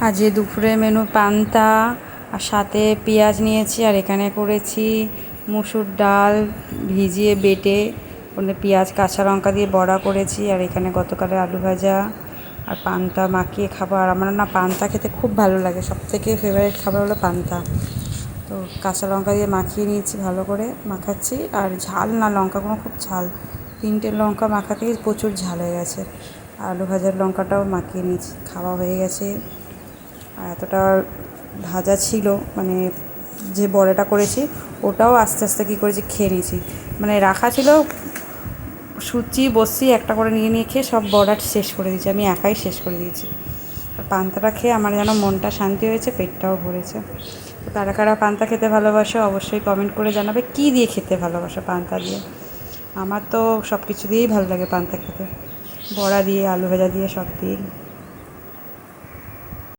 আজ দুপুরে মেনু পান্তা আর সাথে পেঁয়াজ নিয়েছি, আর এখানে করেছি মুসুর ডাল ভিজিয়ে বেটে ওখানে পেঁয়াজ কাঁচা লঙ্কা দিয়ে বড়া করেছি, আর এখানে গতকালের আলু ভাজা আর পান্তা মাখিয়ে খাবো। আর আমার না পান্তা খেতে খুব ভালো লাগে, সবথেকে ফেভারিট খাবার হলো পান্তা। তো কাঁচা লঙ্কা দিয়ে মাখিয়ে নিয়েছি, ভালো করে মাখাচ্ছি। আর ঝাল না, লঙ্কাগুলো খুব ঝাল, 3টে লঙ্কা মাখাতেই প্রচুর ঝাল হয়ে গেছে। আলু ভাজার লঙ্কাটাও মাখিয়ে নিয়েছি, খাওয়া হয়ে গেছে। আর এতটা ভাজা ছিল, মানে যে বড়াটা করেছি ওটাও আস্তে আস্তে কী করেছি খেয়ে নিয়েছি, মানে রাখা ছিল সুচি বসি একটা করে নিয়ে নিয়ে খেয়ে সব বড়া শেষ করে দিয়েছি, আমি একাই শেষ করে দিয়েছি। আর পান্তাটা খেয়ে আমার যেন মনটা শান্তি হয়েছে, পেটটাও ভরেছে। তো কারা কারা পান্তা খেতে ভালোবাসো অবশ্যই কমেন্ট করে জানাবে, কী দিয়ে খেতে ভালোবাসো পান্তা দিয়ে। আমার তো সব কিছু দিয়েই ভালো লাগে পান্তা খেতে, বড়া দিয়ে আলু ভাজা দিয়ে সব দিয়েই।